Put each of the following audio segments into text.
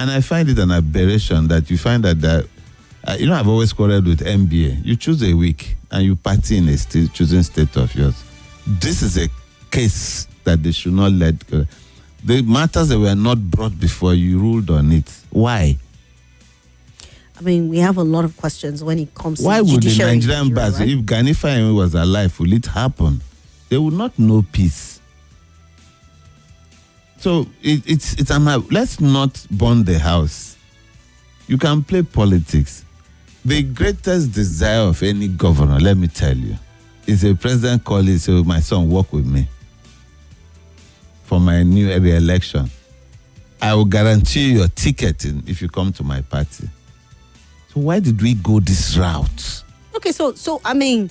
And I find it an aberration that you find that I've always quarreled with MBA. You choose a week and you party in a choosing state of yours. This is a case that they should not let go. The matters that were not brought before, you ruled on it. Why? I mean, we have a lot of questions when it comes Why to would the judiciary, Nigerian bars, right? if Gani Fahimi was alive, will it happen? They would not know peace. So let's not burn the house. You can play politics. The greatest desire of any governor, let me tell you, is a president calling, say, my son, work with me for my new re-election. I will guarantee you your ticketing if you come to my party. So why did we go this route? Okay, so I mean,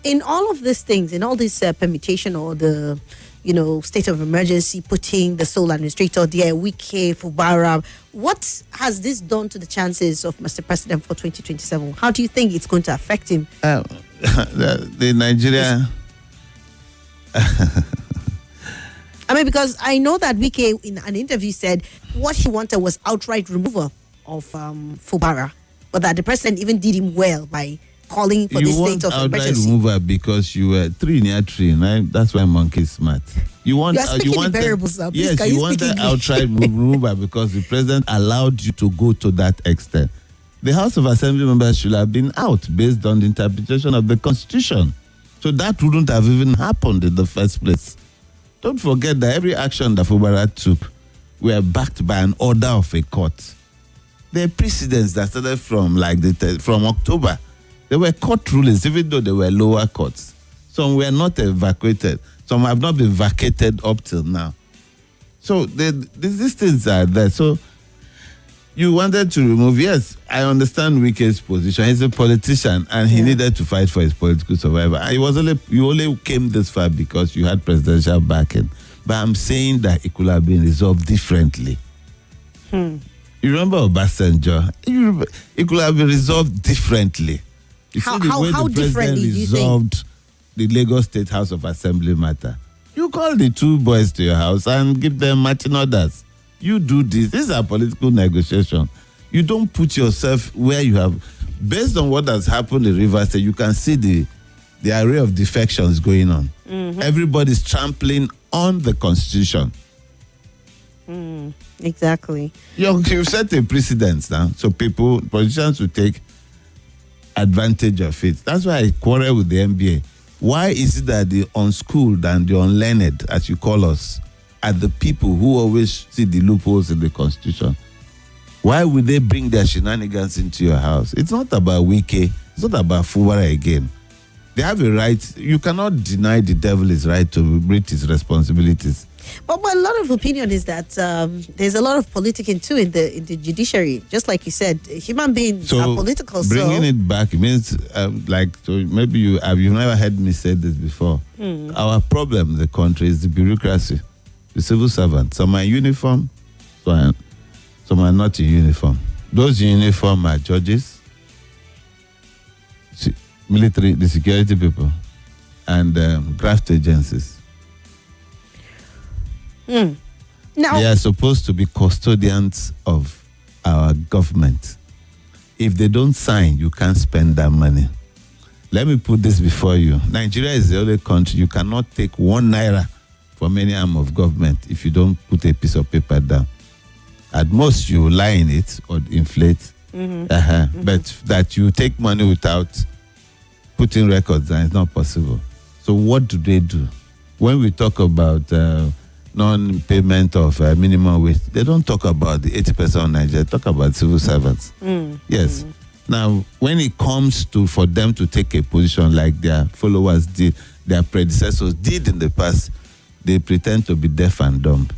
in all of these things, in all this permutation or the, state of emergency, putting the sole administrator there, Wike, Fubara, what has this done to the chances of Mr. President for 2027? How do you think it's going to affect him? The Nigeria... I mean, because I know that Wike, in an interview, said what he wanted was outright removal of Fubara, but that the president even did him well by calling for this state of emergency. You want outright removal because you were 3 near 3, right? That's why monkey is smart. You want variables now. Yes, you want the outright removal because the president allowed you to go to that extent. The House of Assembly members should have been out based on the interpretation of the Constitution. So that wouldn't have even happened in the first place. Don't forget that every action that Fubara took were backed by an order of a court. There are precedents that started from October. There were court rulings, even though they were lower courts. Some were not evacuated. Some have not been vacated up till now. So these things are there. So you wanted to remove, yes, I understand Wike's position. He's a politician and he needed to fight for his political survival. You only came this far because you had presidential backing. But I'm saying that it could have been resolved differently. You remember Obasanjo? It could have been resolved differently. You see the way the president resolved the Lagos State House of Assembly matter. You call the 2 boys to your house and give them marching orders. You do this. These are political negotiations. You don't put yourself where you have. Based on what has happened in Rivers State, you can see the array of defections going on. Mm-hmm. Everybody's trampling on the Constitution. Exactly. You've set a precedent now, so politicians will take advantage of it. That's why I quarrel with the NBA. Why is it that the unschooled and the unlearned, as you call us, are the people who always see the loopholes in the Constitution? Why would they bring their shenanigans into your house? It's not about Wike. It's not about Fubara again. They have a right. You cannot deny the devil his right to meet his responsibilities. But a lot of opinion is that there's a lot of politicking too in the judiciary. Just like you said, human beings are political. Bringing it back means maybe you've never heard me say this before. Our problem in the country is the bureaucracy, the civil servants. Some are in uniform, some are not in uniform. Those in uniform are judges, military, the security people, and graft agencies. Now, they are supposed to be custodians of our government. If they don't sign, you can't spend that money. Let me put this before you. Nigeria is the only country you cannot take 1 naira from any arm of government if you don't put a piece of paper down. At most, you lie in it or inflate. But that you take money without putting records down is not possible. So what do they do? When we talk about non-payment of minimum wage, they don't talk about the 80% of Nigeria, they talk about civil servants. Yes. Now, when it comes to for them to take a position like their followers did, their predecessors did in the past, they pretend to be deaf and dumb.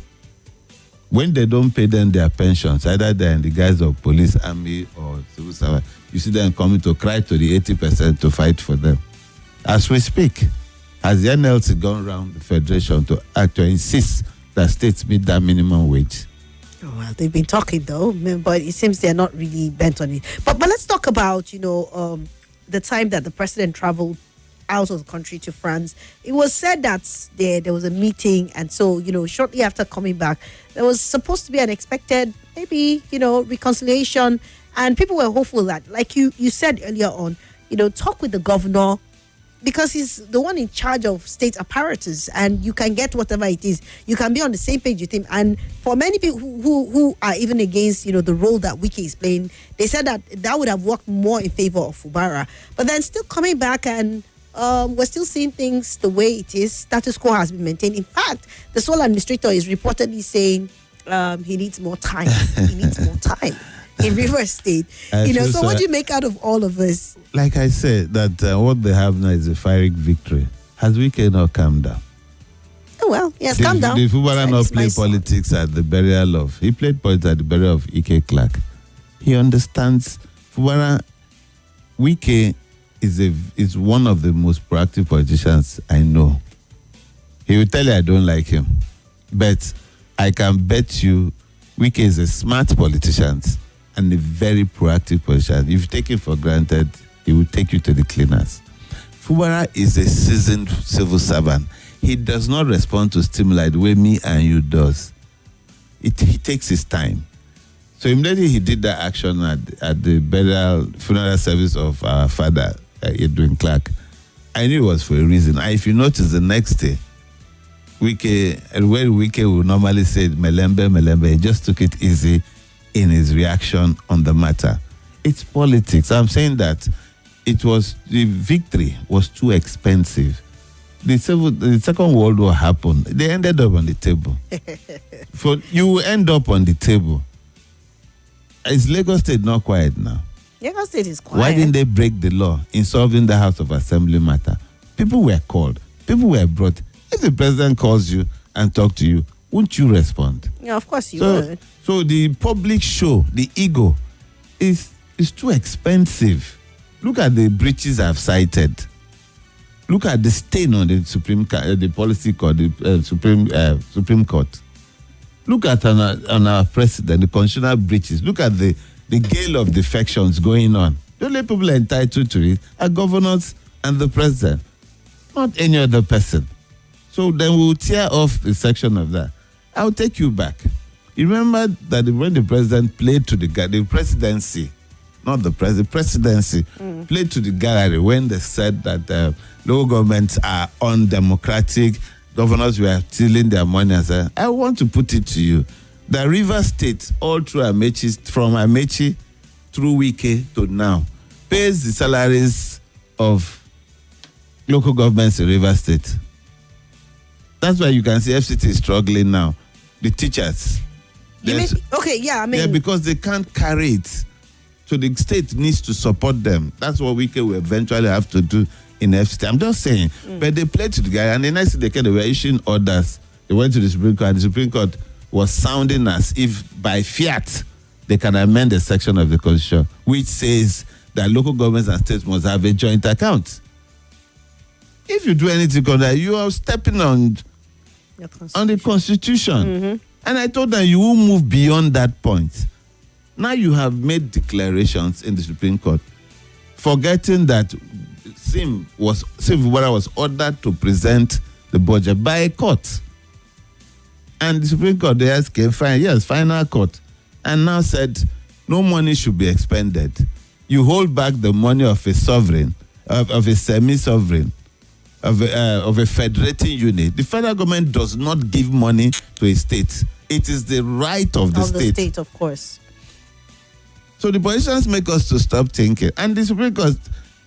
When they don't pay them their pensions, either they're in the guise of police, army, or civil servant, you see them coming to cry to the 80% to fight for them. As we speak, has the NLC gone around the Federation to actually insist that states meet that minimum wage? Well, they've been talking though, but it seems they're not really bent on it. But let's talk about, the time that the president traveled out of the country to France. It was said that there was a meeting, and so, shortly after coming back, there was supposed to be an expected, maybe, reconciliation, and people were hopeful that, like you said earlier on, talk with the governor, because he's the one in charge of state apparatus, and you can get whatever it is. You can be on the same page with him. And for many people who are even against, the role that Wiki is playing, they said that would have worked more in favor of Fubara. But then still coming back, and we're still seeing things the way it is. Status quo has been maintained. In fact, the sole administrator is reportedly saying he needs more time. He needs more time in Rivers State. So what do you make out of all of this? Like I said, that what they have now is a firing victory. Has Wike not calmed down? Oh, well, yes, calm down. Did Fubara not play politics at the burial of... He played politics at the burial of Ike Clark. He understands... Fubara, Wike is one of the most proactive politicians I know. He will tell you I don't like him. But I can bet you Wike is a smart politician and a very proactive politician. If you take it for granted, he will take you to the cleaners. Fubara is a seasoned civil servant. He does not respond to stimuli the way me and you does. He takes his time. So immediately he did that action at the funeral service of our father, Edwin Clark. I knew it was for a reason. And if you notice, the next day, Wike, where Wike would normally say Melembe, he just took it easy in his reaction on the matter. It's politics. I'm saying that the victory was too expensive. The Second World War happened. They ended up on the table. You end up on the table. Is Lagos State not quiet now? Lagos State is quiet. Why didn't they break the law in solving the House of Assembly matter? People were called. People were brought. If the president calls you and talks to you, won't you respond? Yeah, of course you would. So the public show, the ego, is too expensive. Look at the breaches I've cited. Look at the stain on the the policy court, the Supreme Court. Look at on our president, the constitutional breaches. Look at the gale of defections going on. The only people entitled to it are governors and the president, not any other person. So then we'll tear off a section of that. I'll take you back. You remember that when the president played to the presidency, not the presidency, played to the gallery when they said that local governments are undemocratic, governors were stealing their money. I said, I want to put it to you that Rivers State, all through Amechi, from Amechi through Wike to now, pays the salaries of local governments in Rivers State. That's why you can see FCT is struggling now. The teachers. Yeah, because they can't carry it. So the state needs to support them. That's what Wike will eventually have to do in FCT. I'm just saying. But they played to the guy, and the next thing they were issuing orders. They went to the Supreme Court, and the Supreme Court was sounding as if by fiat they can amend a section of the Constitution which says that local governments and states must have a joint account. If you do anything on that, you are stepping on the Constitution. Mm-hmm. And I told them you will move beyond that point. Now you have made declarations in the Supreme Court, forgetting that Sim Fubara was ordered to present the budget by a court. And the Supreme Court, they asked him, final court. And now said, no money should be expended. You hold back the money of a sovereign, of a semi-sovereign, of a federating unit. The federal government does not give money to a state. It is the right of the state. Of the state, of course. So the politicians make us to stop thinking. And the Supreme Court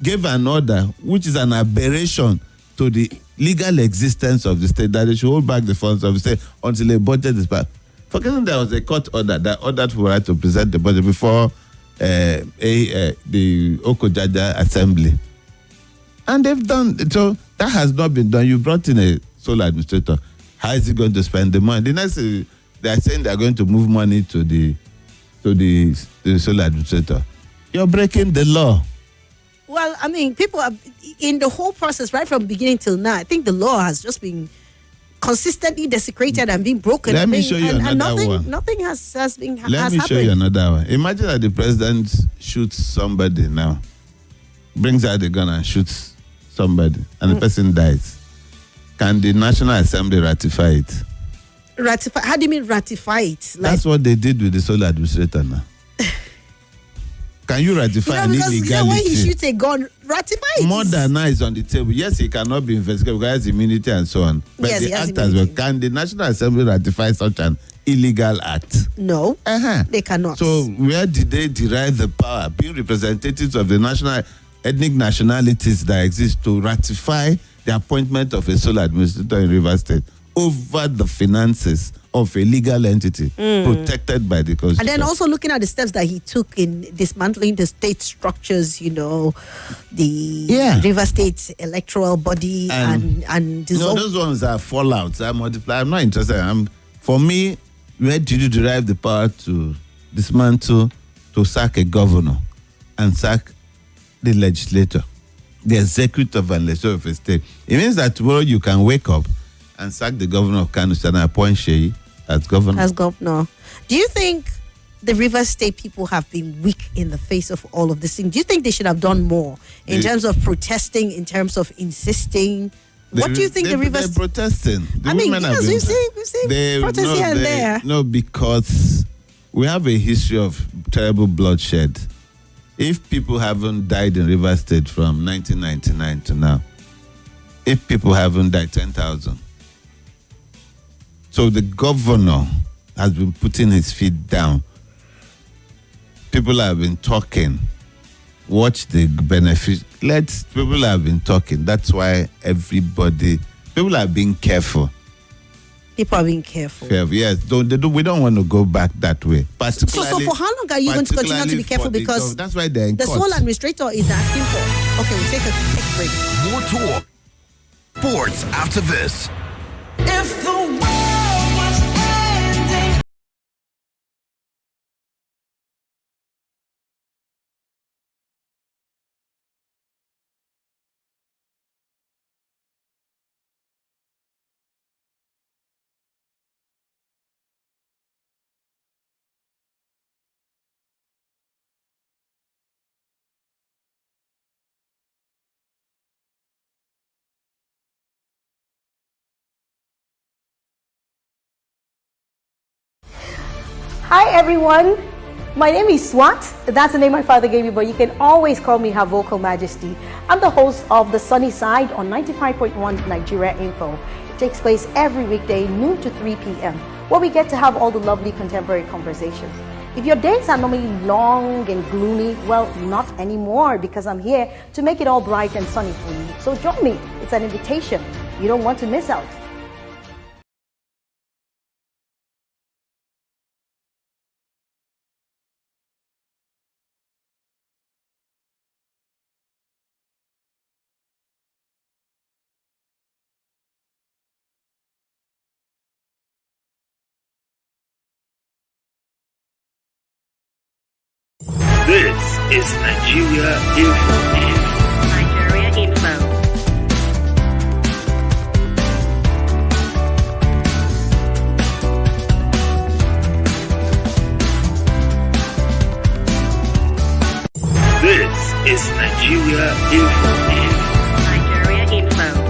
gave an order, which is an aberration to the legal existence of the state, that they should hold back the funds of the state until a budget is passed. Forgetting there was a court order that ordered Fubara to present the budget before the Okojaja Assembly. And they've done, so that has not been done. You brought in a sole administrator. How is he going to spend the money? The next, they are saying they are going to move money to the sole administrator. You're breaking the law. Well, I mean, people are in the whole process right from beginning till now. I think the law has just been consistently desecrated and being broken. Let me show you another one. Nothing has happened. Let me show you another one. Imagine that the president shoots somebody now, brings out the gun and shoots somebody and the person dies, can the National Assembly ratify it? Ratify? How do you mean ratify it? That's what they did with the sole administrator now. Can you ratify an because illegality? when he shoots a gun, ratify it. Murder now is on the table. Yes, he cannot be investigated because he has immunity and so on. But Yes, the he has act as well. immunity. Can the National Assembly ratify such an illegal act? No, Uh-huh. they cannot. So where did they derive the power, being representatives of the national ethnic nationalities that exist, to ratify the appointment of a sole administrator in Rivers State over the finances of a legal entity protected by the Constitution? And then also looking at the steps that he took in dismantling the state structures, the River State electoral body and dissolve. those ones are fallouts. I'm not interested. For me, where did you derive the power to dismantle, to sack a governor and sack the legislator, the executive and legislature of a state? It means that tomorrow you can wake up and sack the governor of Kano and appoint Sheyi as governor. Do you think the River State people have been weak in the face of all of this thing? Do you think they should have done more in terms of protesting, in terms of insisting? What do you think the River State? They're protesting. We've seen protests here and there. No, because we have a history of terrible bloodshed. If people haven't died in River State from 1999 to now, if people haven't died, 10,000. So the governor has been putting his feet down. People have been talking. Watch the benefit. People have been talking. That's why people are being careful. People are being careful. Yes, we don't want to go back that way. So for how long are you going to continue to be careful? Because that's why they're in the court. sole administrator is asking for. Okay, we'll take a break. More talk. Sports after this. If the world was ending. Hi everyone, my name is Swat. That's the name my father gave me, but you can always call me Her Vocal Majesty. I'm the host of The Sunny Side on 95.1 Nigeria Info. It takes place every weekday, noon to 3 p.m., where we get to have all the lovely contemporary conversations. If your days are normally long and gloomy, well, not anymore, because I'm here to make it all bright and sunny for you. So join me. It's an invitation. You don't want to miss out. This is Nigeria Info. Nigeria Info. This is Nigeria Info. Nigeria Info.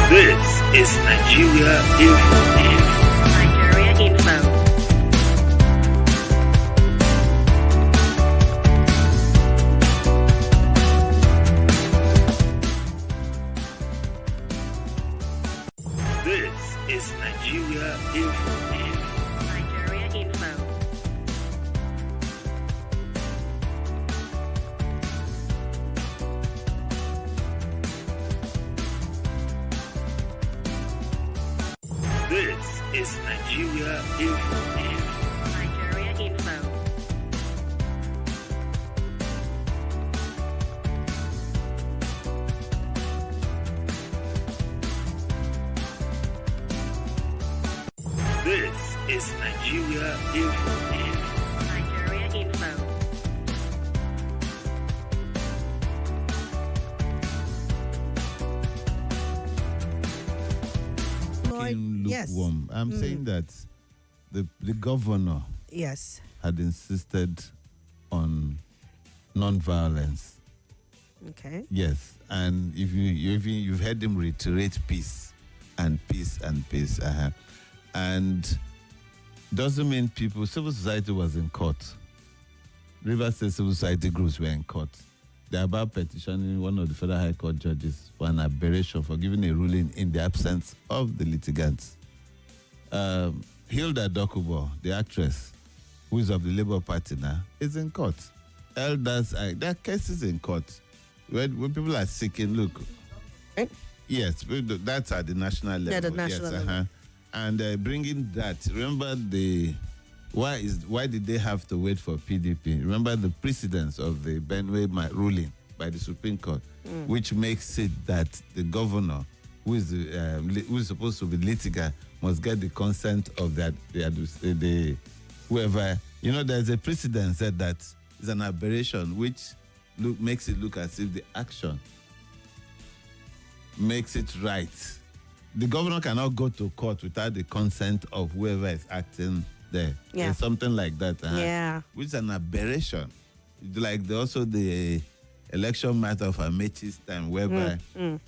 This is Nigeria Info. Nigeria Info. This is Nigeria Info. Nigeria Info. This is Nigeria Info. Nigeria Info. This is Nigeria Info. Nigeria Info. saying yes. lukewarm. I'm saying that the governor Yes. had insisted on non-violence. Okay. Yes, and if you've heard him reiterate peace and peace and peace, and doesn't mean civil society was in court. Rivers State civil society groups were in court. They're about petitioning one of the Federal High Court judges for an aberration for giving a ruling in the absence of the litigants. Hilda Dokubo, the actress, who is of the Labour Party now, is in court. Elders, there are cases in court when people are seeking, look, Right. yes, that's at the national level. Yeah, the national level. And bringing that, remember why did they have to wait for PDP? Remember the precedence of the Benway ruling by the Supreme Court, which makes it that the governor, who is supposed to be litigant, must get the consent of the whoever. You know, there's a precedent said that is an aberration, which makes it look as if the action makes it right. The governor cannot go to court without the consent of whoever is acting there. Yeah. There's something like that. Yeah. Which is an aberration. Like the election matter of Amechi's time, whereby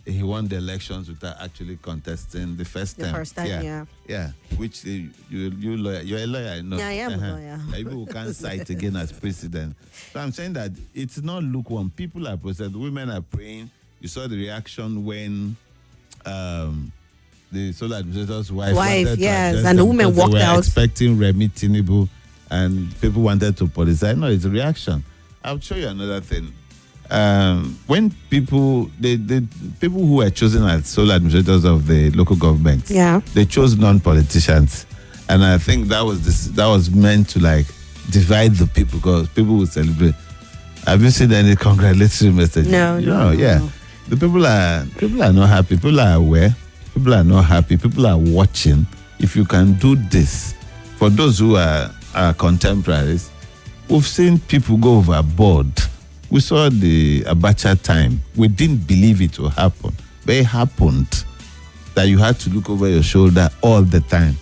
he won the elections without actually contesting the first time. The first time, yeah. Yeah. Which you're a lawyer, I know. Yeah, I am a lawyer. Like, people can't cite again as precedent. So I'm saying that it's not lukewarm. People are protesting. Women are praying. You saw the reaction when the sole administrator's wife wanted to yes, address and the them women because walked they were out. expecting Remi Tinubu, and people wanted to politicize. No, it's a reaction. I'll show you another thing. When people, the people who were chosen as sole administrators of the local government, they chose non-politicians, and I think that was meant to like divide the people because people would celebrate. Have you seen any congratulatory message? No. The people are not happy. People are aware. People are not happy. People are watching. If you can do this, for those who are contemporaries, we've seen people go overboard. We saw the Abacha time. We didn't believe it would happen, but it happened. That you had to look over your shoulder all the time.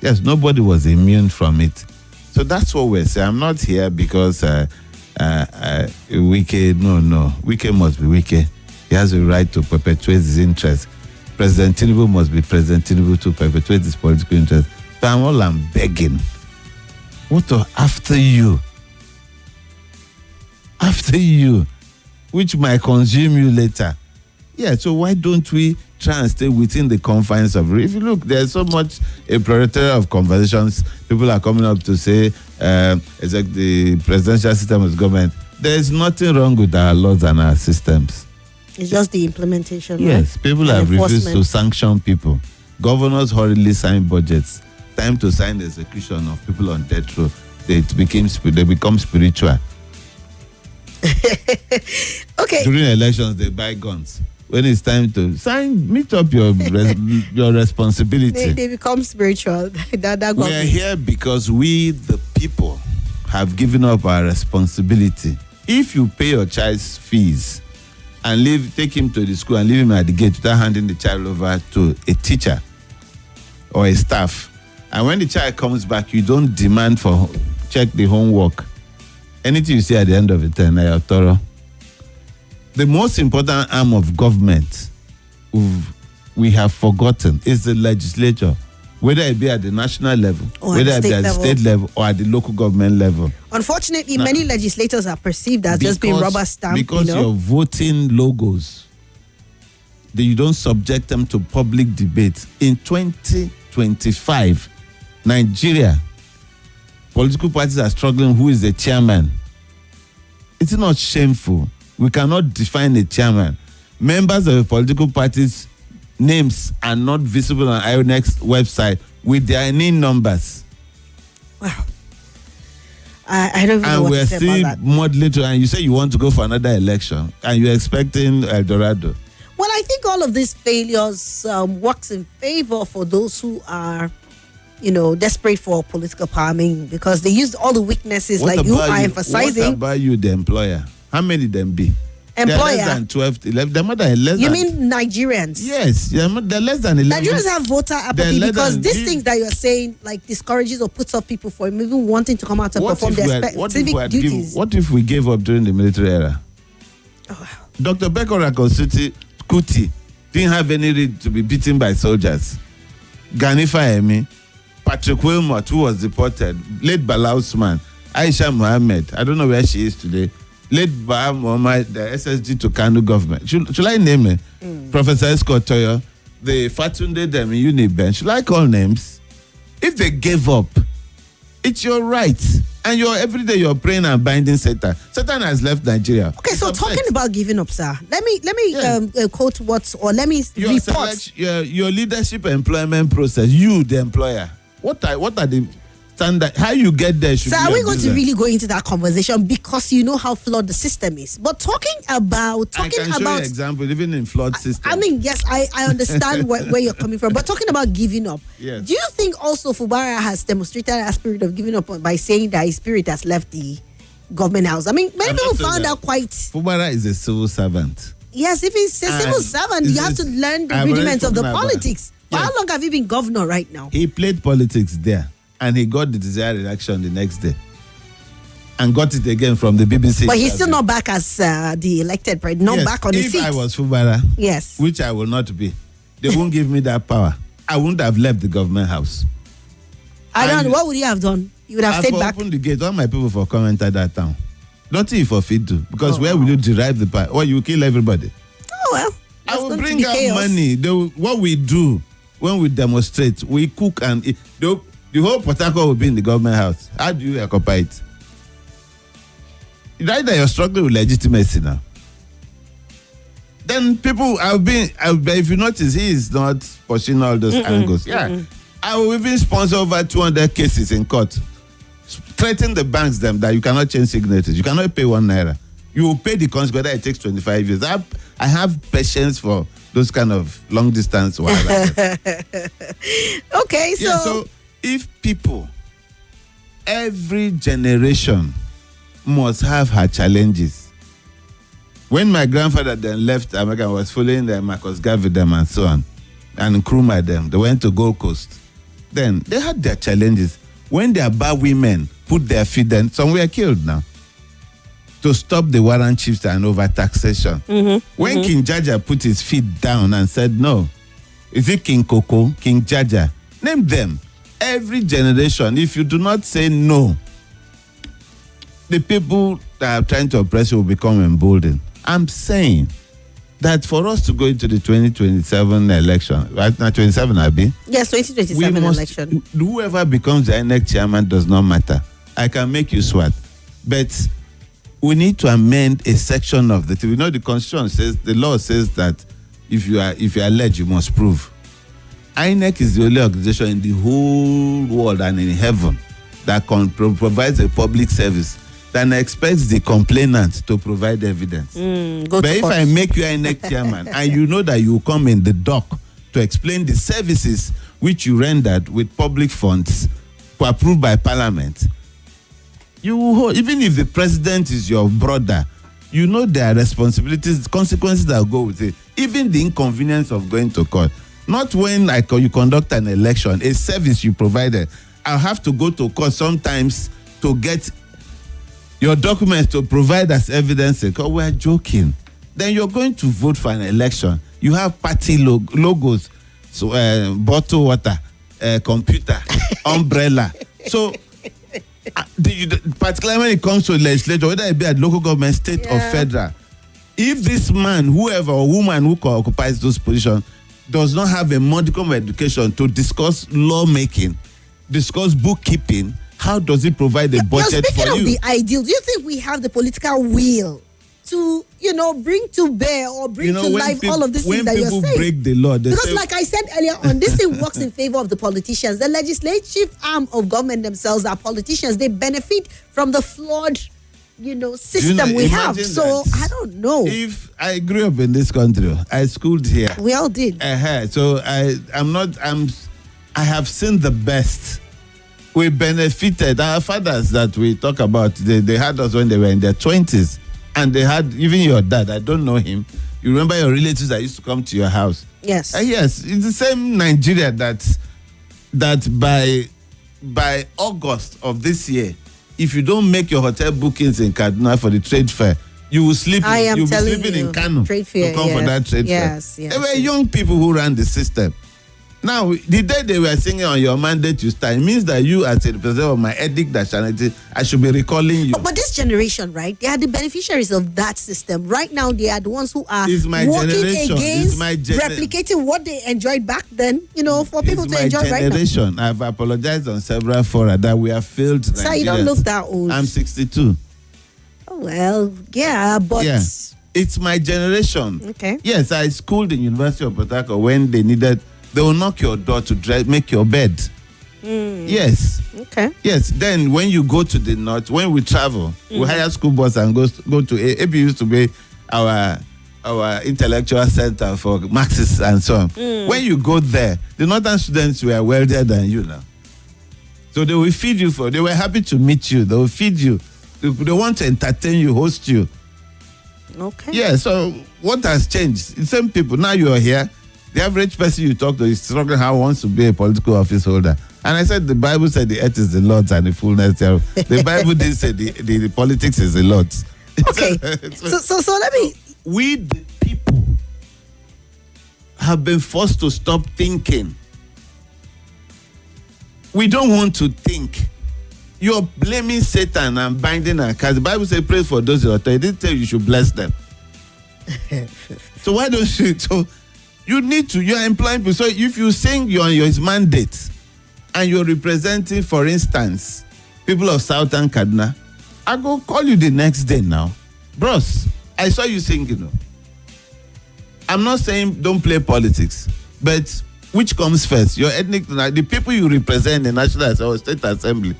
Yes, nobody was immune from it. So that's what we're saying. I'm not here because Wike. No. Wike must be Wike. He has a right to perpetuate his interest. President Tinubu must be President Tinubu to perpetuate his political interest. But I'm begging. After you? After you, which might consume you later. Yeah, so why don't we try and stay within the confines of it? If you look, there's so much a plurality of conversations. People are coming up to say, it's like the presidential system of government. There's nothing wrong with our laws and our systems. It's just the implementation. Yes, right? people have refused to sanction people. Governors hurriedly sign budgets. Time to sign the execution of people on death row. They become spiritual. Okay. During elections, they buy guns. When it's time to meet up your responsibility. They become spiritual. We are here because we, the people, have given up our responsibility. If you pay your child's fees and take him to the school and leave him at the gate without handing the child over to a teacher or a staff, and when the child comes back, you don't demand for check the homework. Anything you see at the end of the term, you're thorough. The most important arm of government we have forgotten is the legislature, whether it be at the national level, whether it be at the state level, or at the local government level. Unfortunately, many legislators are perceived as just being rubber stamp. Because you're voting logos, you don't subject them to public debate. In 2025, Nigeria, political parties are struggling. Who is the chairman? It's not shameful. We cannot define a chairman. Members of the political parties' names are not visible on IONEX website with their NIN numbers. Wow. I don't even know what to say about that. And we're still modeling to, and you say you want to go for another election, and you're expecting El Dorado. Well, I think all of these failures works in favor for those who are, desperate for political power, because they use all the weaknesses you are emphasizing. What about you, the employer? How many them be? They're Employer. less than 12, 11. They're more than less You than. mean Nigerians? Yes, they're less than 11. Nigerians have voter apathy less because than- these things that you're saying like discourages or puts off people from even wanting to come out and perform their civic duties. What if we gave up during the military era? Dr. Bekora Kuti didn't have any reason to be beaten by soldiers. Gani Fahemi, Patrick Wilmot, who was deported, late Bala Usman, Aisha Mohammed, I don't know where she is today, late Baha Muhammad, the SSG to Kanu government. Should I name it? Professor Escott Toyo, the Fatunde them in Uniben. Should I call names? If they gave up, it's your right. And every day you're praying and binding Satan. Satan has left Nigeria. Okay, so It's upset. talking about giving up, sir. Let me quote let me report. Your leadership employment process, you the employer. What are the standard? How you get there should So be are we your going to business. really go into that conversation because you know how flawed the system is? But talking I about can show you example, even in flawed system. I mean, yes, I understand where you're coming from, but talking about giving up, Yes. do you think also Fubara has demonstrated a spirit of giving up by saying that his spirit has left the government house? I mean, many I'm people not saying found that. out quite. Fubara is a civil servant. Yes, if he's a civil And servant, this you have is- to learn the I've already rudiments of the spoken about- politics. But Yes. how long have you been governor right now? He played politics there, and he got the desired election the next day, and got it again from the BBC. But he's still not back as the elected president, not Yes, back on his if seat. I was Fubara, Yes. which I will not be, they won't give me that power. I wouldn't have left the government house. I don't and- know. What would you have done? You would have I've stayed back. opened the gate. All my people for come enter that town. Nothing for fit to, because Oh, where will you derive the power? Or you kill everybody? Oh, well. I that's will going to bring be out chaos. money. What we do when we demonstrate, we cook and eat. The whole Port Harcourt will be in the government house. How do you occupy it? Right that you're struggling with legitimacy now. Then people, if you notice, he is not pushing all those angles. Yeah. I will even sponsor over 200 cases in court. Threaten the banks them that you cannot change signatures. You cannot pay 1 naira. You will pay the consequence whether it takes 25 years. I have patience for those kind of long distance. Okay, so, Yeah, so if people, every generation must have her challenges. When my grandfather then left America and was following the Marcus Garvey them and so on, and Nkrumah them, they went to Gold Coast. Then they had their challenges. When their bad women put their feet, then some were killed now. To stop the warrant chiefs and overtaxation. When King Jaja put his feet down and said no, is it King Koko, King Jaja? Name them. Every generation, if you do not say no, the people that are trying to oppress you will become emboldened. I'm saying that for us to go into the 2027 election, right now 27 Abi, yes, 2027 election. whoever becomes the next chairman does not matter. I can make you SWAT, but we need to amend a section of the thing. The constitution says, the law says that if you are alleged, you must prove. INEC is the only organization in the whole world and in heaven that provides a public service that expects the complainant to provide evidence. Go But to if court. I make you INEC chairman and you know that you come in the dock to explain the services which you rendered with public funds approved by parliament, even if the president is your brother, you know there are responsibilities, consequences that go with it. Even the inconvenience of going to court. Not when you conduct an election, a service you provided. I'll have to go to court sometimes to get your documents to provide as evidence. Because we're joking. Then you're going to vote for an election. You have party logos, so bottle water, computer, umbrella. So, particularly when it comes to legislature, whether it be at local government, state or federal, if this man, whoever or woman who occupies those positions does not have a modicum of education to discuss lawmaking, discuss bookkeeping, how does it provide a budget Speaking for of you? the ideal, do you think we have the political will to, bring to bear or bring to life all of these things that you're when saying? people break the law, they Because say, like I said earlier on, this thing works in favor of the politicians. The legislative arm of government themselves are politicians. They benefit from the flawed, system we have. imagine So that I don't know. If I grew up in this country, I schooled here. We all did. So I have seen the best. We benefited. Our fathers that we talk about, they had us when they were in their 20s. and they had even your dad. I don't know him. You remember your relatives that used to come to your house? Yes. Yes, it's the same Nigeria that by August of this year, if you don't make your hotel bookings in Kaduna for the trade fair, you will sleep. You'll be sleeping in Kano trade fair, to come for that trade fair. Yes. There were young people who ran the system. Now, the day they were singing on your mandate to start, it means that you, as a representative of my ethnic nationality, I should be recalling you. But this generation, right? They are the beneficiaries of that system. Right now, they are the ones who are It's my working generation. against It's my replicating what they enjoyed back then. For people to enjoy right now. It's my generation. I've apologized on several fora that we have failed. So you don't look that old. I'm 62. Oh, well, yeah, but... Yeah. It's my generation. Okay. Yes, I schooled in University of Port Harcourt when they will knock your door to make your bed. Yes. Okay. Yes. Then when you go to the north, when we travel, we hire school bus and go to AB used to be our intellectual center for Marxists and so on. When you go there, the northern students were wealthier than you now. So they will feed you they were happy to meet you. They will feed you. They want to entertain you, host you. Okay. Yeah, so what has changed? The same people. Now you are here. The average person you talk to is struggling how he wants to be a political office holder. And I said the Bible said the earth is the Lord's and the fullness thereof. The Bible didn't say the politics is the Lord's. Okay. so let me... We, the people, have been forced to stop thinking. We don't want to think. You're blaming Satan and binding and curse. The Bible says pray for those in authority. It didn't tell you should bless them. So why don't you... So you're employing people. So if you sing you're on your mandate and you're representing, for instance, people of Southern Kaduna, I go call you the next day now. Bros, I saw you singing. I'm not saying don't play politics, but which comes first? Your ethnic, the people you represent in the National Assembly or State Assembly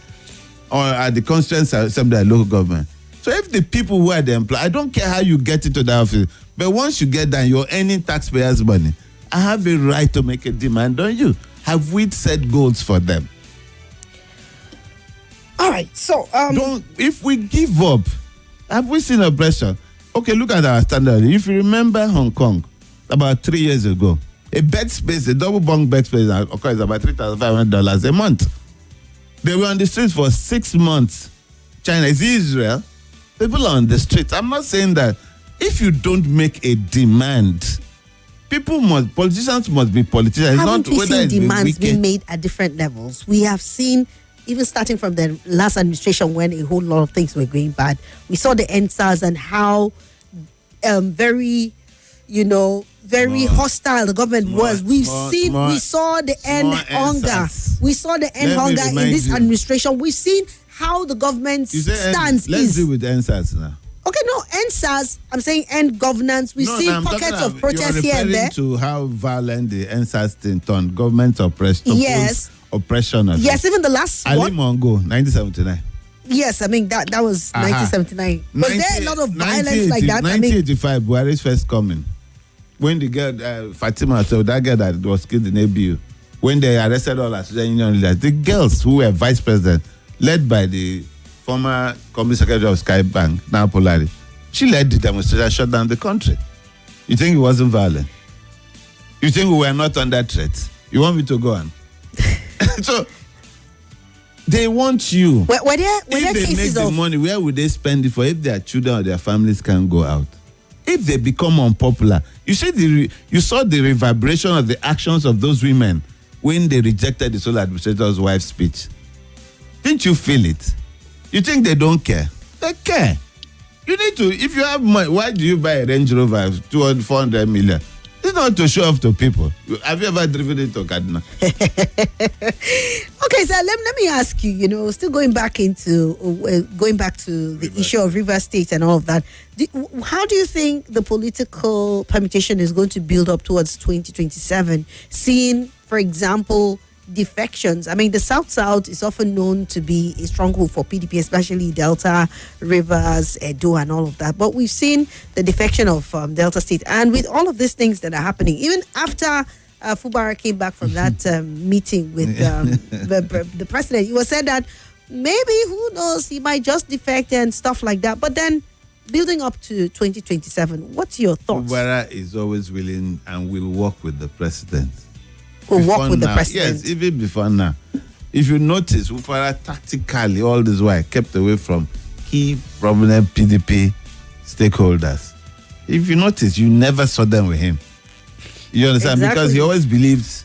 or at the Constituent Assembly and local government. So if the people who are the employees, I don't care how you get into that office, but once you get there, you're earning taxpayers' money. I have a right to make a demand on you. Have we set goals for them? All right, so... If we give up, have we seen oppression? Okay, look at our standard. If you remember Hong Kong, about 3 years ago, a bed space, a double bunk bed space, is about $3,500 a month. They were on the streets for 6 months. China is Israel. People are on the streets. I'm not saying that if you don't make a demand, politicians must be politicians. Haven't we seen demands being made at different levels? We have seen, even starting from the last administration when a whole lot of things were going bad, we saw the NSAS and how very hostile the government was. We saw the end hunger. We saw the end hunger in this administration. We've seen how the government's stance is. Let's deal with NSAS now. Okay, no, NSAS, I'm saying end governance. We've seen pockets of protest here and there. You're referring to how violent the NSAS thing turned. Government oppression. Yes. Oppression. Yes, even the last one. Ali Mongo, 1979. Yes, I mean, that was 1979. Was there a lot of violence like that? 1985, Buhari's first coming. When the girl, Fatima, so that girl that was killed in ABU, when they arrested all association union leaders, the girls who were vice president, led by the former company secretary of Sky Bank, now Polari, she led the demonstration, shut down the country. You think it wasn't violent? You think we were not under threat? You want me to go on? So, they want you. Were there if they cases make the money, where would they spend it for if their children or their families can't go out? If they become unpopular, you saw the reverberation of the actions of those women when they rejected the sole administrator's wife's speech. Didn't you feel it? You think they don't care? They care. You need to, if you have money, why do you buy a Range Rover 200, 400 million? It's not to show off to people. Have you ever driven into Kaduna? Okay, so let me ask you, still going back to the issue of River State and all of that. How do you think the political permutation is going to build up towards 2027? Seeing, for example, defections. I mean, the South is often known to be a stronghold for PDP, especially Delta, Rivers, Edo, and all of that. But we've seen the defection of Delta State. And with all of these things that are happening, even after Fubara came back from that meeting with the president, it was said that maybe, who knows, he might just defect and stuff like that. But then building up to 2027, what's your thoughts? Fubara is always willing and will work with the president. We'll Before work with the now- president. Yes, even before now. If you notice, Fubara tactically all this while kept away from key prominent PDP stakeholders. If you notice, you never saw them with him. You understand? Because Exactly. he always believes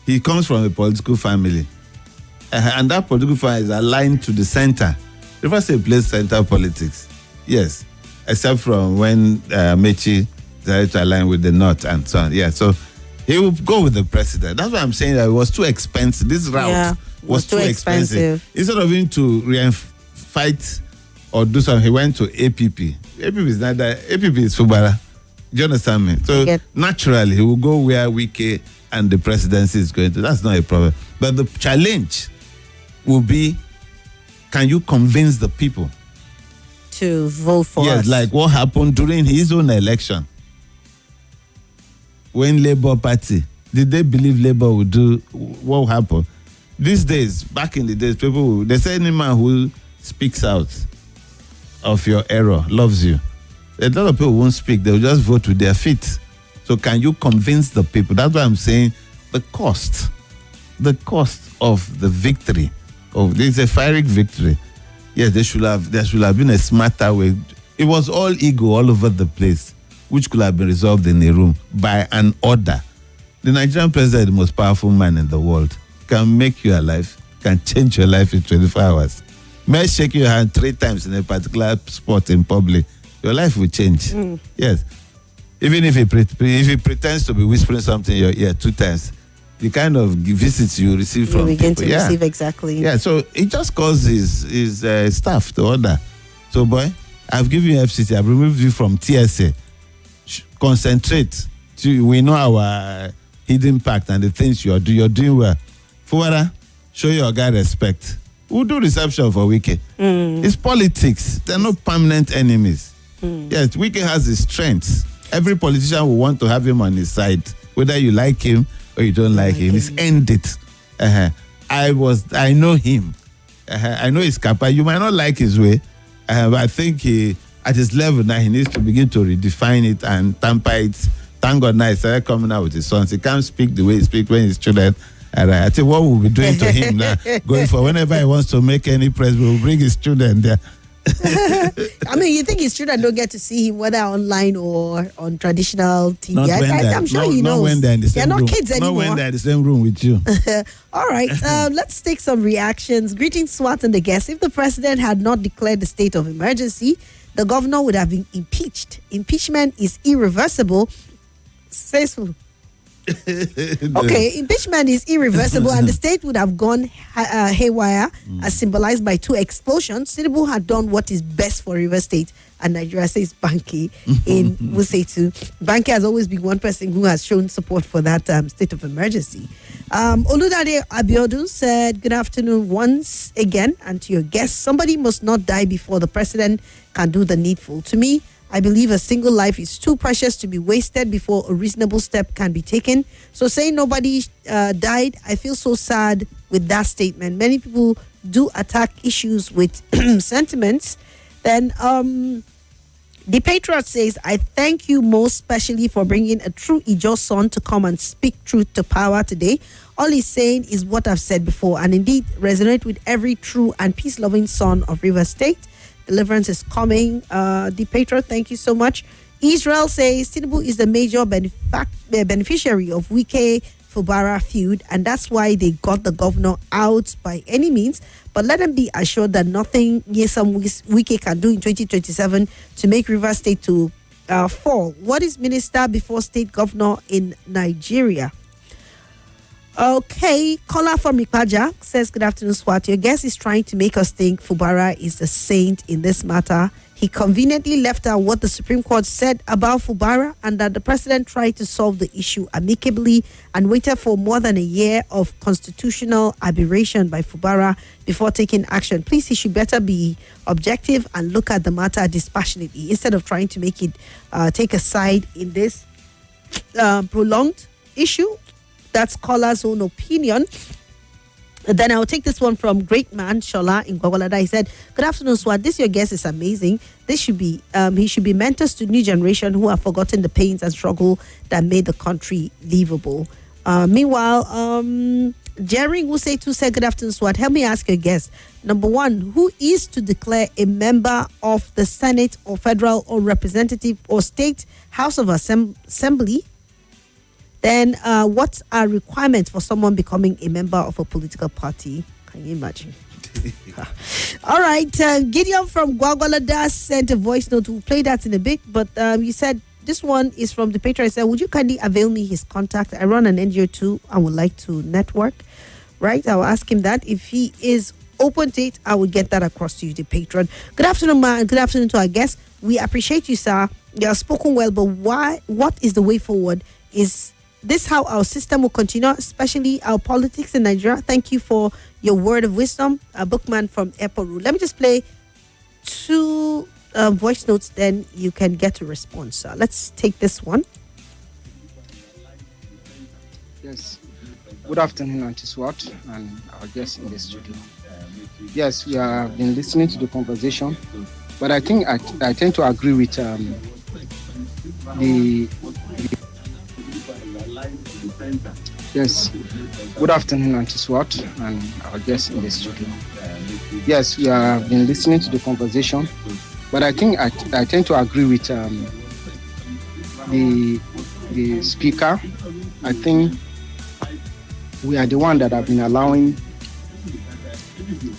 he comes from a political family. And that political family is aligned to the center. River State plays center politics. Yes. Except from when Mechi decided to align with the North and so on. Yeah. So he will go with the president. That's why I'm saying that it was too expensive. This route Yeah, was too expensive. Instead of him to fight or do something, he went to APP. APP is not that. APP is Fubara. Do you understand me? So Yeah. naturally, he will go where Wike and the presidency is going to. That's not a problem. But the challenge will be, can you convince the people? To vote for Yes, us. like what happened during his own election. When Labour Party, did they believe Labour would do what happened? These days, back in the days, they say any man who speaks out of your error loves you. A lot of people won't speak, they'll just vote with their feet. So can you convince the people? That's why I'm saying the cost of the victory, of this a Pyrrhic victory. Yes, there should have been a smarter way. It was all ego all over the place, which could have been resolved in a room by an order. The Nigerian president is the most powerful man in the world. Can make you alive, can change your life in 24 hours. May shake your hand 3 times in a particular spot in public, your life will change. Yes. Even if he pretends to be whispering something in your ear 2 times, the kind of visits you receive you from begin people. to Yeah. receive exactly. Yeah, so he just calls his staff to order. So, boy, I've given you FCT. I've removed you from TSA. Concentrate. We know our hidden pact and the things you're doing well. Fuwara, show your guy respect. We'll do reception for Wike. It's politics. They're not permanent enemies. Yes, Wike has his strengths. Every politician will want to have him on his side, whether you like him or you don't like him. It's end it. I know him. I know his kappa. You might not like his way, but I think at his level now, he needs to begin to redefine it and tamper it. Thank God now he started coming out with his sons. He can't speak the way he speaks when he's children. And I think what we'll be doing to him now, going for whenever he wants to make any press, we'll bring his children there. I mean, you think his children don't get to see him whether online or on traditional TV? Not when they're- I'm sure not- he knows. Not when they're in the same They're room. not kids anymore. Not when they're in the same room with you. All right, let's take some reactions. Greetings, Swat and the guests. If the president had not declared the state of emergency, the governor would have been impeached. Impeachment is irreversible. Says who? Okay, impeachment is irreversible and the state would have gone haywire as symbolized by 2 explosions. Tinubu had done what is best for River State and Nigeria, says Banki in Wusetu. Banki has always been one person who has shown support for that state of emergency. Oludade Abiodun said, good afternoon once again, and to your guests, somebody must not die before the president can do the needful. To me, I believe a single life is too precious to be wasted before a reasonable step can be taken. So saying nobody died, I feel so sad with that statement. Many people do attack issues with sentiments. Then the Patriot says, I thank you most especially for bringing a true Ijo son to come and speak truth to power today. All he's saying is what I've said before and indeed resonate with every true and peace-loving son of River State. Deliverance is coming. The Patriot, thank you so much. Israel says Tinubu is the major beneficiary of Wike Fubara feud, and that's why they got the governor out by any means. But let them be assured that nothing Yesam Wike can do in 2027 to make River State to fall. What is minister before state governor in Nigeria? Okay, caller from Ikpaja says, good afternoon, Swat. Your guest is trying to make us think Fubara is the saint in this matter. He conveniently left out what the Supreme Court said about Fubara and that the president tried to solve the issue amicably and waited for more than a year of constitutional aberration by Fubara before taking action. Please, he should better be objective and look at the matter dispassionately instead of trying to make it take a side in this prolonged issue. That's caller's own opinion. Then I'll take this one from Great Man Shola in Gwagwalada. He said, "Good afternoon, Swat. This your guest is amazing. This should be he should be mentors to new generation who have forgotten the pains and struggle that made the country livable." Meanwhile, Jerry Wusetu said, "Good afternoon, Swat. Help me ask your guest. Number one, who is to declare a member of the Senate or federal or representative or state House of Assembly? Then what are requirements for someone becoming a member of a political party?" Can you imagine? All right. Gideon from Gwagwalada sent a voice note. We'll play that in a bit. But you said this one is from the patron. I said, "Would you kindly avail me his contact? I run an NGO too. I would like to network." Right. I will ask him that. If he is open to it, I will get that across to you, the patron. Good afternoon, ma, and good afternoon to our guests. We appreciate you, sir. You have spoken well, but what is the way forward? Is this how our system will continue, especially our politics in Nigeria? Thank you for your word of wisdom, a bookman from Airport Road. Let me just play two voice notes, then you can get a response. Let's take this one. Yes. Good afternoon, Auntie Swat, and our guests in the studio. Yes, we have been listening to the conversation, but I think I tend to agree with the. Yes. Good afternoon, Auntie Swat, and our guests in the studio. Yes, we have been listening to the conversation, but I think I tend to agree with the speaker. I think we are the one that have been allowing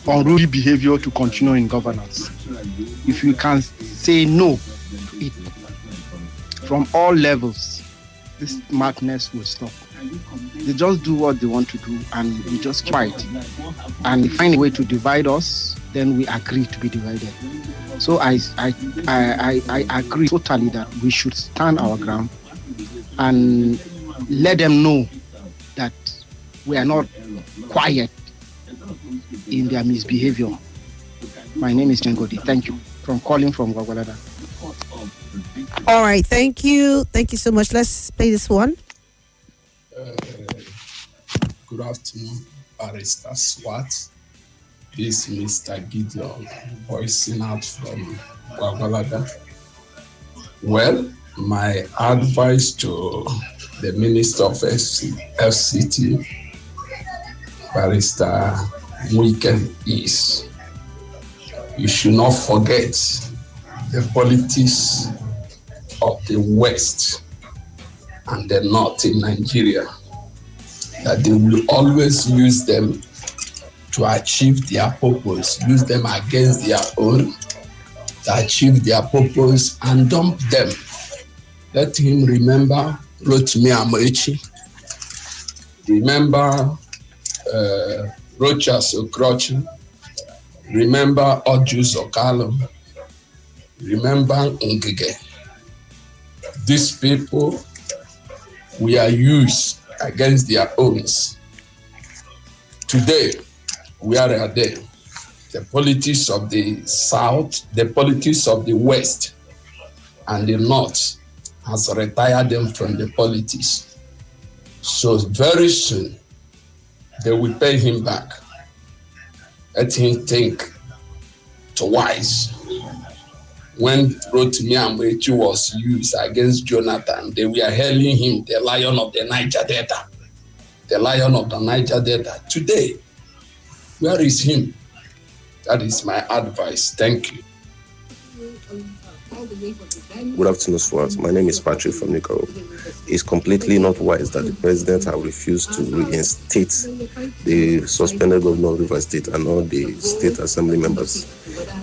unruly behavior to continue in governance. If we can say no to it from all levels, this madness will stop. They just do what they want to do, and we just fight. And they find a way to divide us, then we agree to be divided. So I agree totally that we should stand our ground and let them know that we are not quiet in their misbehavior. My name is Jengodi. Thank you. Calling from Gwagwalada. All right. Thank you. Thank you so much. Let's play this one. Good afternoon, Barrister Swat. This is Mr. Gideon voicing out from Gwagwalada. Well, my advice to the Minister of FCT, Barrister Weekend, is you should not forget the politics of the West and the North in Nigeria, that they will always use them to achieve their purpose, use them against their own to achieve their purpose and dump them. Let him remember Rotimi Amechi, remember Rochas Okrocha, remember Ojus Okalo, remember Ngige. These people we are used against their owns. Today, where are they? The politics of the South, the politics of the West, and the North has retired them from the politics. So very soon, they will pay him back. Let him think twice. When Rotimi Amechi was used against Jonathan, they were hailing him the lion of the Niger Delta. The lion of the Niger Delta. Today, where is him? That is my advice. Thank you. Good afternoon, Swat. My name is Patrick from Nicaragua. It's completely not wise that the president has refused to reinstate the suspended governor of Rivers State and all the state assembly members.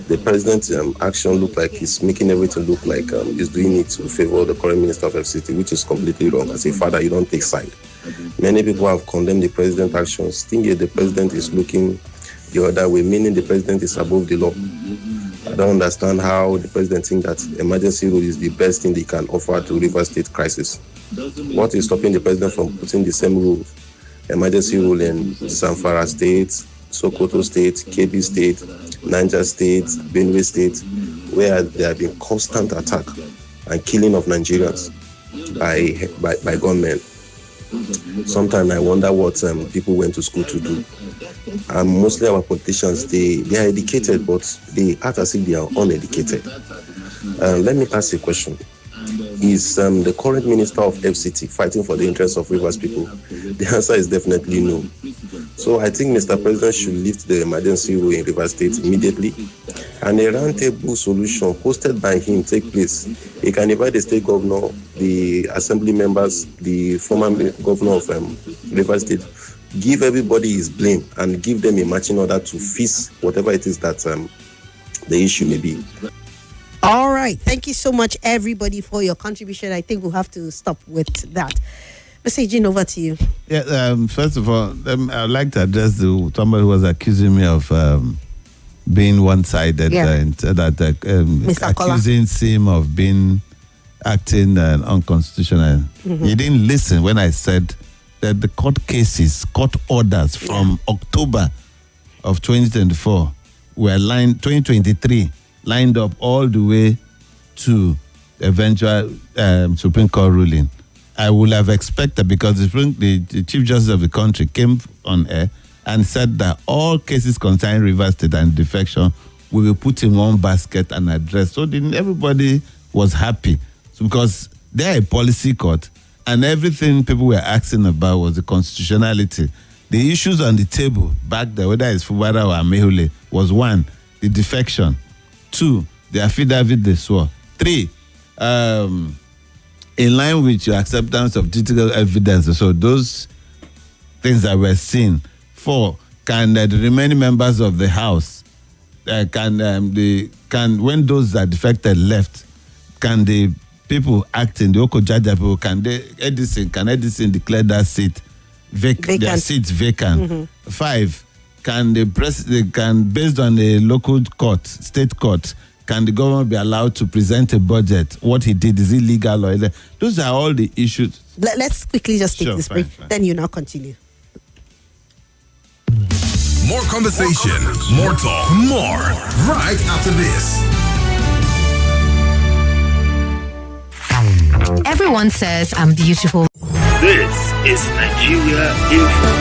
The president's action look like he's making everything look like he's doing it to favor the current minister of FCT, which is completely wrong. As a father, you don't take side. Many people have condemned the president's actions, thinking the president is looking the other way, meaning the president is above the law. I don't understand how the president thinks that emergency rule is the best thing they can offer to Rivers State crisis. What is stopping the president from putting the same rule, emergency rule in Zamfara State, Sokoto State, Kebbi State, Niger State, Benue State, where there have been constant attack and killing of Nigerians by gunmen? Sometimes I wonder what people went to school to do. And mostly our politicians, they are educated, but they act as if they are uneducated. Let me ask you a question. Is the current minister of FCT fighting for the interests of Rivers people? The answer is definitely no. So I think Mr. President should lift the emergency rule in Rivers State immediately, and a roundtable solution hosted by him take place. He can invite the state governor, the assembly members, the former governor of Rivers State, give everybody his blame and give them a matching order to fix whatever it is that the issue may be. All right. Thank you so much, everybody, for your contribution. I think we'll have to stop with that. Mr. Eugene, over to you. Yeah. First of all, I'd like to address somebody who was accusing me of being one-sided. Yeah. Accusing him of being acting unconstitutional. He didn't listen when I said that the court cases, court orders from October of 2024 were 2023. Lined up all the way to eventual Supreme Court ruling. I would have expected, because the Chief Justice of the country came on air and said that all cases concerning Rivers State and defection will be put in one basket and addressed. So everybody was happy, because they're a policy court, and everything people were asking about was the constitutionality. The issues on the table back there, whether it's Fubara or Amehule, was 1, the defection. 2, the affidavit they swore. 3, in line with your acceptance of digital evidence. So those things that were seen. 4, can the remaining members of the House, when those that defected left, can the people acting, the Okojaja people, can Edison declare that seat vacant? Their seats vacant. 5, can based on a local court, state court, can the government be allowed to present a budget? What he did, is illegal or illegal? Those are all the issues. Let's quickly just take this break. Fine. Then you now continue. More conversation, more talk, more right after this. Everyone says I'm beautiful. This is Nigeria Info.